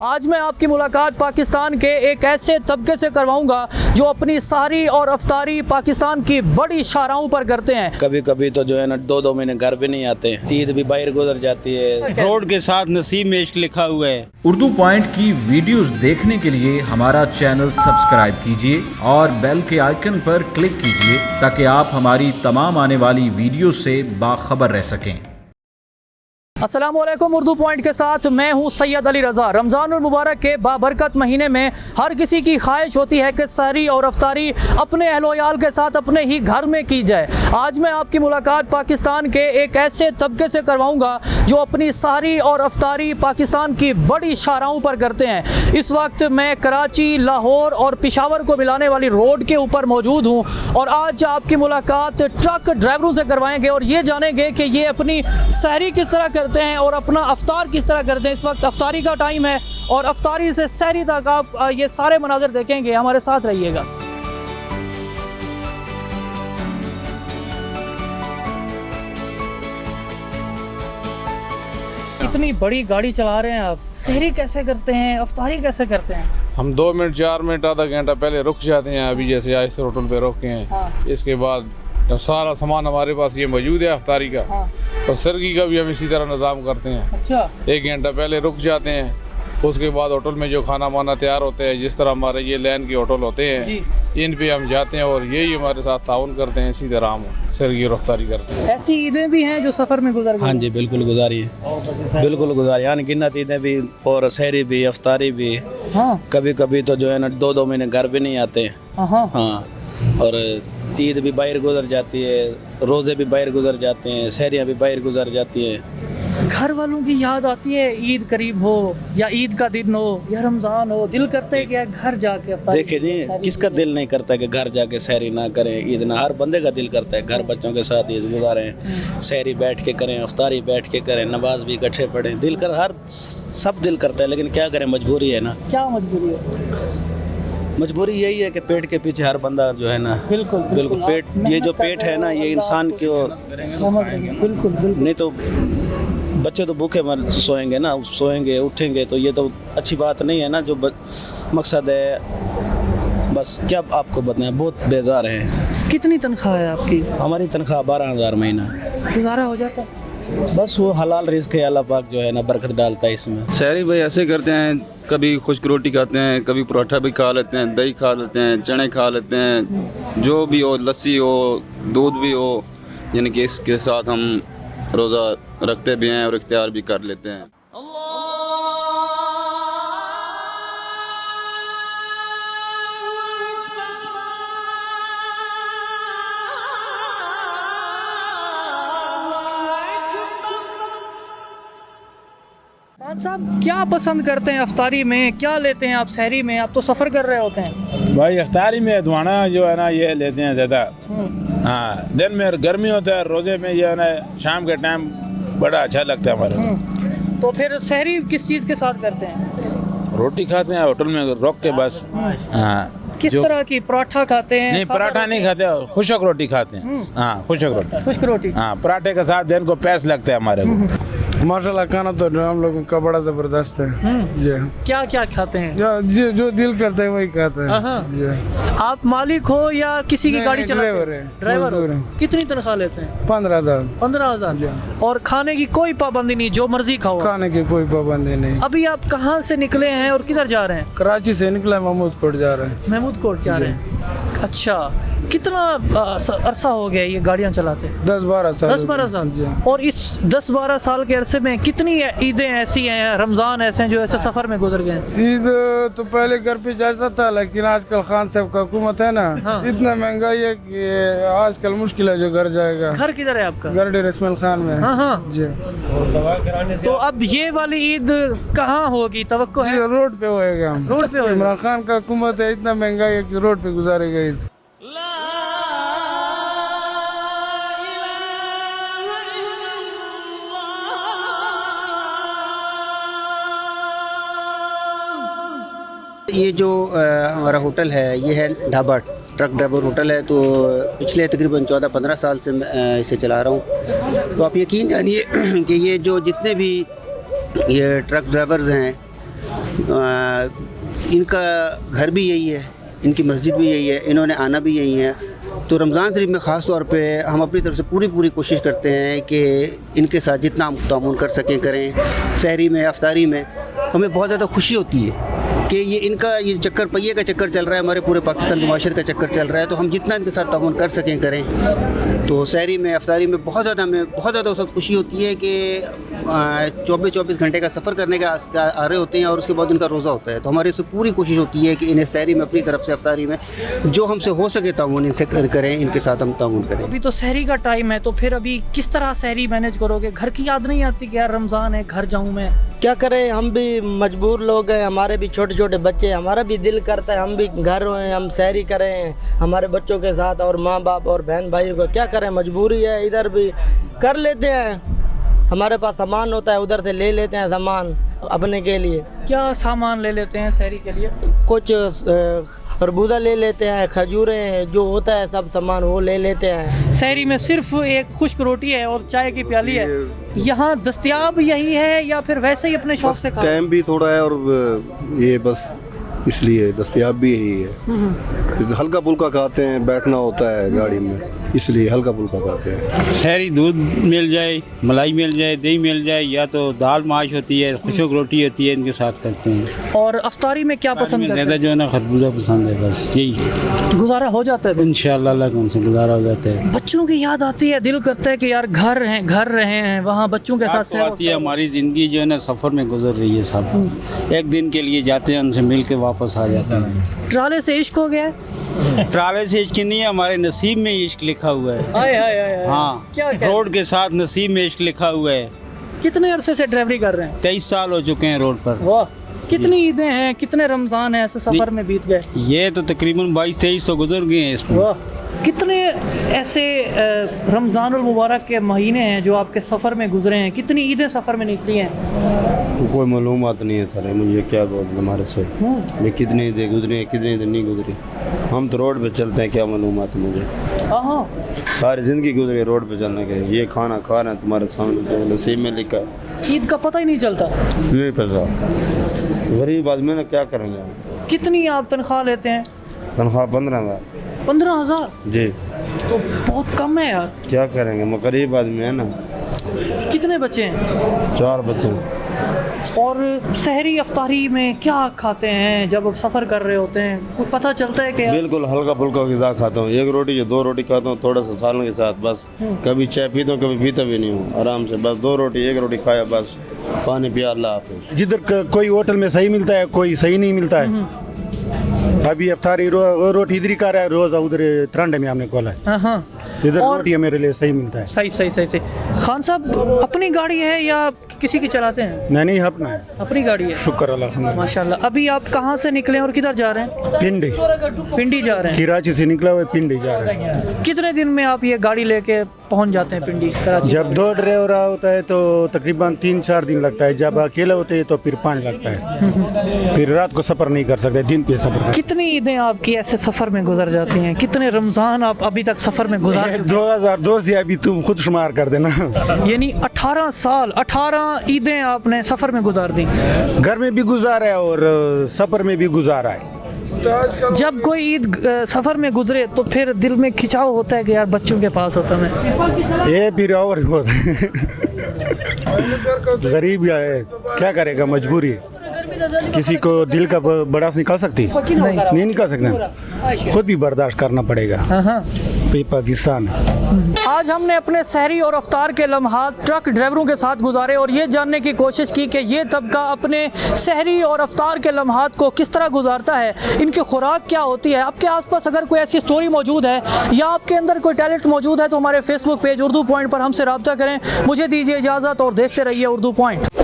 آج میں آپ کی ملاقات پاکستان کے ایک ایسے طبقے سے کرواؤں گا جو اپنی سحری اور افطاری پاکستان کی بڑی شاہراہوں پر کرتے ہیں۔ کبھی کبھی تو جو ہے نا دو مہینے گھر بھی نہیں آتے، عید بھی باہر گزر جاتی ہے۔ روڈ کے ساتھ نصیب میں عشق لکھا ہوا ہے۔ اردو پوائنٹ کی ویڈیوز دیکھنے کے لیے ہمارا چینل سبسکرائب کیجیے اور بیل کے آئیکن پر کلک کیجیے تاکہ آپ ہماری تمام آنے والی ویڈیوز سے باخبر رہ سکیں۔ السلام علیکم، اردو پوائنٹ کے ساتھ میں ہوں سید علی رضا۔ رمضان المبارک کے بابرکت مہینے میں ہر کسی کی خواہش ہوتی ہے کہ سحری اور افطاری اپنے اہل و عیال کے ساتھ اپنے ہی گھر میں کی جائے۔ آج میں آپ کی ملاقات پاکستان کے ایک ایسے طبقے سے کرواؤں گا جو اپنی سحری اور افطاری پاکستان کی بڑی شاہراہوں پر کرتے ہیں۔ اس وقت میں کراچی، لاہور اور پشاور کو ملانے والی روڈ کے اوپر موجود ہوں اور آج آپ کی ملاقات ٹرک ڈرائیوروں سے کروائیں گے اور یہ جانیں گے کہ یہ اپنی سحری کس طرح کرتے ہیں اور اپنا افطار کس طرح کرتے ہیں۔ اس وقت افطاری کا ٹائم ہے اور افطاری سے سحری تک آپ یہ سارے مناظر دیکھیں گے، ہمارے ساتھ رہیے گا۔ اتنی بڑی گاڑی چلا رہے ہیں آپ، سحری کیسے کرتے ہیں، افطاری کیسے کرتے ہیں؟ ہم 2 منٹ 4 منٹ آدھا گھنٹہ پہلے رک جاتے ہیں، ابھی جیسے آئس ہوٹل پہ روکے ہیں۔ اس کے بعد جب سارا سامان ہمارے پاس یہ موجود ہے افطاری کا، اور سرگی کا بھی ہم اسی طرح نظام کرتے ہیں۔ اچھا، 1 گھنٹہ پہلے رک جاتے ہیں، اس کے بعد ہوٹل میں جو کھانا وانا تیار ہوتے ہیں، جس طرح ہمارے یہ لین کے ہوٹل ہوتے ہیں ان پہ ہم جاتے ہیں اور یہی ہمارے ساتھ تعاون کرتے ہیں، اسی طرح ہم سرگی اور افطاری کرتے ہیں۔ ایسی عیدیں بھی ہیں جو سفر میں گزر گئی؟ ہاں جی، بالکل گزاری ہے، بالکل گزاری، یعنی گنت عیدیں بھی اور سحری بھی افطاری بھی۔ ہاں، کبھی کبھی تو جو ہے نا 2 مہینے گھر بھی نہیں آتے۔ ہاں، ہاں، اور عید بھی باہر گزر جاتی ہے، روزے بھی باہر گزر جاتے ہیں، سحریاں بھی باہر گزر جاتی ہیں۔ گھر والوں کی یاد آتی ہے، عید قریب ہو یا عید کا دن ہو یا رمضان ہو، دل کرتا ہے کہ گھر جا کے افطاری دیکھیں جی، کس کا دل نہیں کرتا کہ گھر جا کے سحری نہ کریں، عید نہ، ہر بندے کا دل کرتا ہے گھر بچوں کے ساتھ عید گزاریں، سحری بیٹھ کے کریں، افطاری بیٹھ کے کریں، نماز بھی اکٹھے پڑھیں، دل کر ہر سب دل کرتا ہے، لیکن کیا کریں، مجبوری ہے نا۔ کیا مجبوری ہے؟ مجبوری یہی ہے کہ پیٹ کے پیچھے ہر بندہ جو ہے نا، بالکل پیٹ، یہ جو پیٹ ہے نا، یہ انسان کی، بالکل نہیں تو بچے تو بھوکے مر سوئیں گے نا، سوئیں گے اٹھیں گے تو یہ تو اچھی بات نہیں ہے نا۔ جو مقصد ہے، بس کیا آپ کو بتائیں، بہت بیزار ہیں۔ کتنی تنخواہ ہے آپ کی؟ ہماری تنخواہ 12,000 مہینہ، گزارا ہو جاتا ہے؟ بس وہ حلال رزق ہے، اللہ پاک جو ہے نا برکت ڈالتا ہے اس میں۔ سحری بھائی ایسے کرتے ہیں، کبھی خشک روٹی کھاتے ہیں، کبھی پراٹھا بھی کھا لیتے ہیں، دہی کھا لیتے ہیں، چنے کھا لیتے ہیں، جو بھی ہو، لسی ہو، دودھ بھی ہو، یعنی کہ اس کے ساتھ ہم روزہ رکھتے بھی ہیں اور اختیار بھی کر لیتے ہیں۔ خان صاحب، کیا پسند کرتے ہیں افطاری میں، کیا لیتے ہیں آپ سحری میں؟ آپ تو سفر کر رہے ہوتے ہیں۔ بھائی افطاری میں دھوانا جو ہے نا یہ لیتے ہیں زیادہ۔ ہاں، دن میں گرمی ہوتا ہے، روزے میں یہ ہے نا شام کے ٹائم بڑا اچھا لگتا ہے ہمارے۔ تو پھر سحری کس چیز کے ساتھ کرتے ہیں؟ روٹی کھاتے ہیں ہوٹل میں روک کے بس۔ ہاں، کس طرح کی؟ پراٹھا کھاتے ہیں؟ نہیں، پراٹھا نہیں کھاتے، خشک روٹی کھاتے ہیں۔ ہاں، خشک روٹی۔ ہاں، پراٹھے کے ساتھ دن کو پیس لگتا ہے ہمارے کو۔ ماشاء اللہ، کھانا تو ہم لوگوں کا بڑا زبردست ہے جی۔ کیا کیا کھاتے ہیں؟ جو دل کرتا ہے وہی کھاتے ہیں جی۔ آپ مالک ہو یا کسی کی گاڑی چلاتے ہیں؟ ڈرائیور ہو۔ کتنی تنخواہ لیتے ہیں؟ 15,000۔ 15,000۔ اور کھانے کی کوئی پابندی نہیں، جو مرضی کھاؤ؟ کھانے کی کوئی پابندی نہیں۔ ابھی آپ کہاں سے نکلے ہیں اور کدھر جا رہے ہیں؟ کراچی سے نکلا، محمود کوٹ جا رہے ہیں۔ محمود کوٹ جا رہے ہیں، اچھا۔ کتنا عرصہ ہو گیا یہ گاڑیاں چلاتے؟ 10-12 سال۔ 10-12 سال۔ اور اس 10-12 سال کے عرصے میں کتنی عیدیں ایسی ہیں، رمضان ایسے ہیں جو ایسے سفر میں گزر گئے ہیں؟ عید تو پہلے گھر پہ جاتا تھا، لیکن آج کل خان صاحب کا حکومت ہے نا، اتنا مہنگائی ہے کہ آج کل مشکل ہے جو گھر جائے گا۔ گھر کدھر ہے آپ کا؟ گھر ڈیر اسماعیل خان میں۔ ہاں جی۔ تو اب یہ والی عید کہاں ہوگی، توقع ہے؟ روڈ پہ ہوئے گا، روڈ پہ ہوئے گا۔ عمران خان کا حکومت ہے، اتنا مہنگائی ہے کہ روڈ پہ گزارے گا عید۔ یہ جو ہمارا ہوٹل ہے یہ ہے ڈھابا ٹرک ڈرائیور ہوٹل ہے، تو پچھلے تقریباً 14-15 سال سے میں اسے چلا رہا ہوں۔ تو آپ یقین جانیے کہ یہ جو جتنے بھی یہ ٹرک ڈرائیورز ہیں ان کا گھر بھی یہی ہے, ان کی مسجد بھی یہی ہے, انہوں نے آنا بھی یہی ہے. تو رمضان شریف میں خاص طور پہ ہم اپنی طرف سے پوری کوشش کرتے ہیں کہ ان کے ساتھ جتنا ہم تعاون کر سکیں کریں. سحری میں, افطاری میں ہمیں بہت زیادہ خوشی ہوتی ہے کہ یہ ان کا یہ چکر پہیے کا چکر چل رہا ہے, ہمارے پورے پاکستان کی معاشرت کا چکر چل رہا ہے, تو ہم جتنا ان کے ساتھ تعاون کر سکیں کریں. تو سحری میں, افطاری میں بہت زیادہ اس وقت خوشی ہوتی ہے کہ 24 گھنٹے کا سفر کرنے کا آ رہے ہوتے ہیں اور اس کے بعد ان کا روزہ ہوتا ہے. تو ہماری اس سے پوری کوشش ہوتی ہے کہ انہیں سحری میں اپنی طرف سے, افطاری میں جو ہم سے ہو سکے تعاون ان سے کریں, ان کے ساتھ ہم تعاون کریں. ابھی تو سحری کا ٹائم ہے, تو پھر ابھی کس طرح سحری مینیج کرو گے؟ گھر کی یاد نہیں آتی کہ یار رمضان ہے, گھر جاؤں میں؟ کیا کریں, ہم بھی مجبور لوگ ہیں, ہمارے بھی چھوٹے چھوٹے بچے, ہمارا بھی دل کرتا ہے ہم بھی گھر ہوئیں, ہم سحری کریں ہمارے بچوں کے ساتھ اور ماں باپ اور بہن بھائیوں کو. کیا کریں, مجبوری ہے, ادھر بھی کر لیتے ہیں, ہمارے پاس سامان ہوتا ہے ادھر سے لے لیتے ہیں سامان اپنے کے لیے. کیا سامان لے لیتے ہیں سحری کے لیے؟ کچھ خربوزہ لے لیتے ہیں, کھجوریں, جو ہوتا ہے سب سامان وہ لے لیتے ہیں. سحری میں صرف ایک خشک روٹی ہے اور چائے کی پیالی ہے. یہاں دستیاب یہی ہے یا پھر ویسے ہی اپنے شوق سے کھاتے ہیں؟ ٹائم بھی تھوڑا ہے اور یہ بس اس لیے دستیاب بھی یہی ہے. ہلکا پھلکا کھاتے ہیں, بیٹھنا ہوتا ہے گاڑی میں, اس لیے ہلکا پھلکا کھاتے ہیں. سحری دودھ مل جائے, ملائی مل جائے, دہی مل جائے, یا تو دال ماش ہوتی ہے, خشک روٹی ہوتی ہے, ان کے ساتھ کرتے ہیں. اور افطاری میں کیا پسند کرتے ہیں؟ زیادہ جو ہے نا خربوزہ پسند ہے, بس یہی گزارا ہو جاتا ہے انشاءاللہ, اللہ کا ان سے گزارا ہو جاتا ہے. بچوں کی یاد آتی ہے, دل کرتا ہے کہ یار گھر رہے ہیں, وہاں بچوں کے ساتھ سیر آتی ہے. ہماری زندگی جو ہے نا سفر میں گزر رہی ہے صاحب, ایک دن کے لیے جاتے ہیں, ان سے مل کے واپس آ جاتے ہیں. ٹرالے سے عشق ہو گیا؟ ٹرالے سے عشق نہیں ہے, ہمارے نصیب میں عشق لکھا ہوا ہے. ہاں, روڈ کے ساتھ نصیب میں عشق لکھا ہوا ہے. کتنے عرصے سے ڈرائیوری کر رہے ہیں؟ 23 سال ہو چکے ہیں روڈ پر. واہ, کتنی عیدیں ہیں, کتنے رمضان ہیں ایسے سفر میں بیت گئے؟ یہ تو تقریباً 22-23 تو گزر گئے ہیں اس میں. واہ, کتنے ایسے رمضان المبارک کے مہینے ہیں جو آپ کے سفر میں گزرے ہیں؟ کتنی عیدیں سفر میں نکلی ہیں؟ کوئی معلومات نہیں ہے سر, مجھے کیا بول ہمارے سے میں کتنی دیر گزری ہیں, کتنی دیر نہیں گزری. ہم تو روڈ پہ چلتے ہیں, کیا معلومات ہے مجھے. ہاں, ساری زندگی گزری روڈ پہ چلنے کے. یہ کھانا کھا رہے ہیں تمہارے سامنے, نصیب میں لکھا ہے. عید کا پتہ ہی نہیں چلتا. نہیں پتا, غریب آدمی نا کیا کریں گے. کتنی آپ تنخواہ لیتے ہیں؟ تنخواہ 15,000. 15,000؟ جی, تو بہت کم ہے یار. کیا کریں گے, میں غریب آدمی ہے نا. کتنے بچے ہیں؟ 4 بچے. اور سحری افطاری میں کیا کھاتے ہیں جب آپ سفر کر رہے ہوتے ہیں؟ کچھ پتہ چلتا ہے کہ بالکل ہلکا پھلکا غذا کھاتا ہوں, 1 روٹی یا 2 روٹی کھاتا ہوں, تھوڑا سا سالن کے ساتھ بس. کبھی چائے پیتا ہوں, کبھی پیتا بھی نہیں ہوں, آرام سے بس 2 روٹی 1 روٹی کھایا, بس پانی پیا, اللہ حافظ. جدھر کوئی ہوٹل میں صحیح ملتا ہے, کوئی صحیح نہیں ملتا ہے. ابھی افطاری روٹی ادھر ہی کھا رہا ہے, روزہ ادھر ترنڈے میں ہم نے کھولا ہے. ہاں, ادھر روٹی میرے لیے صحیح ملتا ہے. صحیح. خان صاحب, اپنی گاڑی ہے یا کسی کی چلاتے ہیں؟ نہیں, اپنا ہے. اپنی گاڑی ہے, شکر الحمدللہ. ماشاءاللہ. ابھی آپ کہاں سے نکلے اور کدھر جا رہے ہیں؟ پنڈی جا رہے ہیں. کراچی سے نکلا ہوا پنڈی جا رہے ہیں. کتنے دن میں آپ یہ گاڑی لے کے پہنچ جاتے ہیں پنڈی کراچی؟ جب 2 ڈرائیور ہوتا ہے تو تقریباً 3-4 دن لگتا ہے. جب اکیلے ہوتے ہیں تو پھر 5 لگتا ہے. پھر رات کو سفر نہیں کر سکتے, دن پہ سفر کرتے. کتنی عیدیں آپ کی ایسے سفر میں گزر جاتی ہیں؟ کتنے رمضان آپ ابھی تک سفر میں گزار؟ 2002 سے ابھی تم خود شمار کر دینا. یعنی 18 سال, 18 عیدیں آپ نے سفر میں گزار دی. گھر میں بھی گزارا ہے اور سفر میں بھی گزارا ہے. جب کوئی عید سفر میں گزرے تو پھر دل میں کھچاؤ ہوتا ہے کہ یار بچوں کے پاس ہوتا میں. یہ پھر اور ہوتا ہے, غریب ہے, کیا کرے گا, مجبوری ہے. کسی کو دل کا بڑاس نکال سکتی نہیں نکال سکتا, خود بھی برداشت کرنا پڑے گا. پاکستان آج ہم نے اپنے سحری اور افطار کے لمحات ٹرک ڈرائیوروں کے ساتھ گزارے اور یہ جاننے کی کوشش کی کہ یہ طبقہ اپنے سحری اور افطار کے لمحات کو کس طرح گزارتا ہے, ان کی خوراک کیا ہوتی ہے. آپ کے آس پاس اگر کوئی ایسی سٹوری موجود ہے یا آپ کے اندر کوئی ٹیلنٹ موجود ہے تو ہمارے فیس بک پیج اردو پوائنٹ پر ہم سے رابطہ کریں. مجھے دیجیے اجازت اور دیکھتے رہیے اردو پوائنٹ.